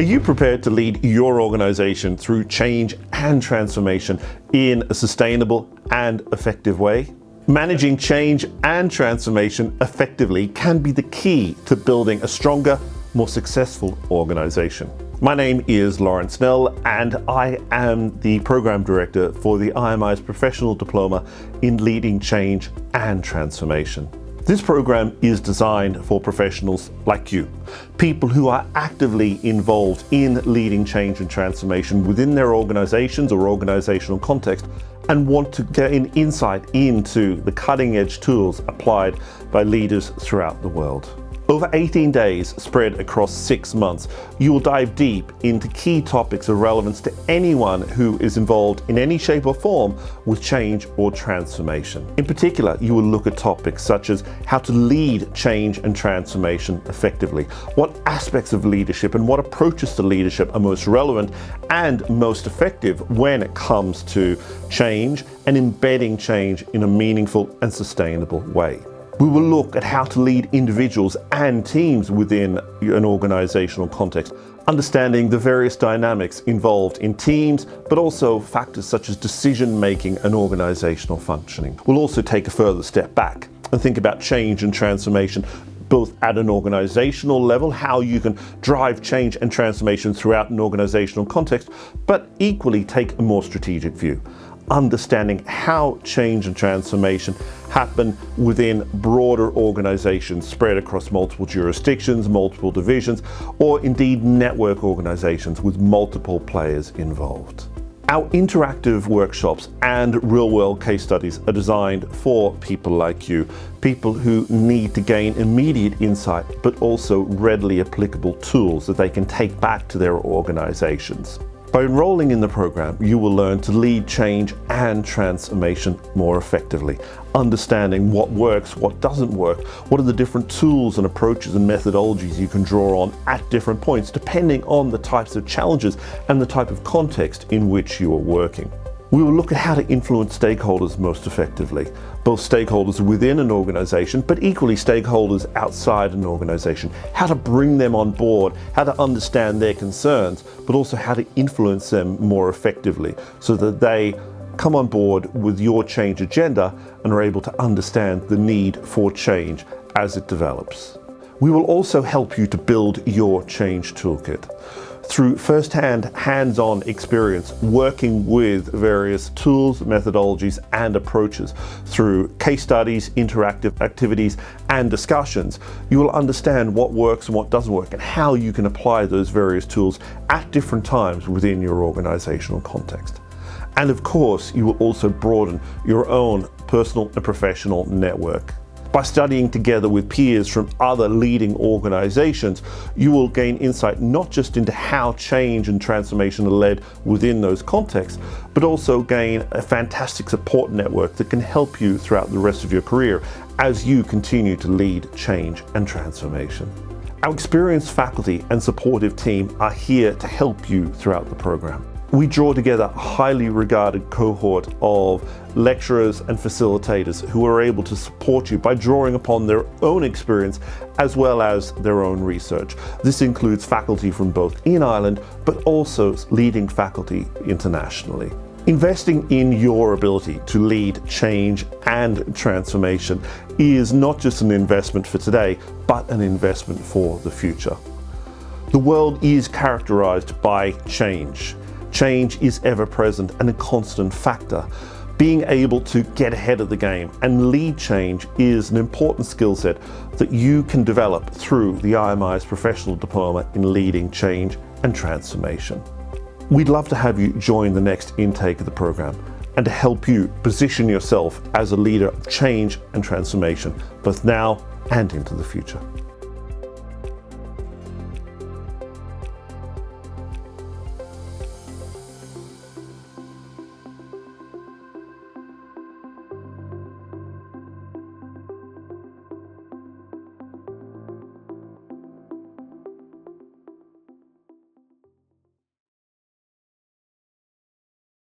Are you prepared to lead your organization through change and transformation in a sustainable and effective way? Managing change and transformation effectively can be the key to building a stronger, more successful organization. My name is Snell, and I am the Program Director for the IMI's Professional Diploma in Leading Change and Transformation. This program is designed for professionals like you, people who are actively involved in leading change and transformation within their organizations or organizational context and want to gain insight into the cutting-edge tools applied by leaders throughout the world. Over 18 days spread across 6 months, you will dive deep into key topics of relevance to anyone who is involved in any shape or form with change or transformation. In particular, you will look at topics such as how to lead change and transformation effectively, what aspects of leadership and what approaches to leadership are most relevant and most effective when it comes to change and embedding change in a meaningful and sustainable way. We will look at how to lead individuals and teams within an organizational context, understanding the various dynamics involved in teams, but also factors such as decision-making and organizational functioning. We'll also take a further step back and think about change and transformation, both at an organizational level, how you can drive change and transformation throughout an organizational context, but equally take a more strategic view, understanding how change and transformation happen within broader organizations spread across multiple jurisdictions, multiple divisions, or indeed network organizations with multiple players involved. Our interactive workshops and real-world case studies are designed for people like you, people who need to gain immediate insight, but also readily applicable tools that they can take back to their organizations. By enrolling in the program, you will learn to lead change and transformation more effectively, understanding what works, what doesn't work, what are the different tools and approaches and methodologies you can draw on at different points, depending on the types of challenges and the type of context in which you are working. We will look at how to influence stakeholders most effectively, both stakeholders within an organization, but equally stakeholders outside an organization, how to bring them on board, how to understand their concerns, but also how to influence them more effectively so that they come on board with your change agenda and are able to understand the need for change as it develops. We will also help you to build your change toolkit through first-hand, hands-on experience working with various tools, methodologies, and approaches. Through case studies, interactive activities, and discussions, you will understand what works and what doesn't work and how you can apply those various tools at different times within your organizational context. And of course, you will also broaden your own personal and professional network. By studying together with peers from other leading organizations, you will gain insight not just into how change and transformation are led within those contexts, but also gain a fantastic support network that can help you throughout the rest of your career as you continue to lead change and transformation. Our experienced faculty and supportive team are here to help you throughout the program. We draw together a highly regarded cohort of lecturers and facilitators who are able to support you by drawing upon their own experience as well as their own research. This includes faculty from both in Ireland, but also leading faculty internationally. Investing in your ability to lead change and transformation is not just an investment for today, but an investment for the future. The world is characterized by change. Change is ever present and a constant factor. Being able to get ahead of the game and lead change is an important skill set that you can develop through the IMI's Professional Diploma in Leading Change and Transformation. We'd love to have you join the next intake of the program and to help you position yourself as a leader of change and transformation, both now and into the future.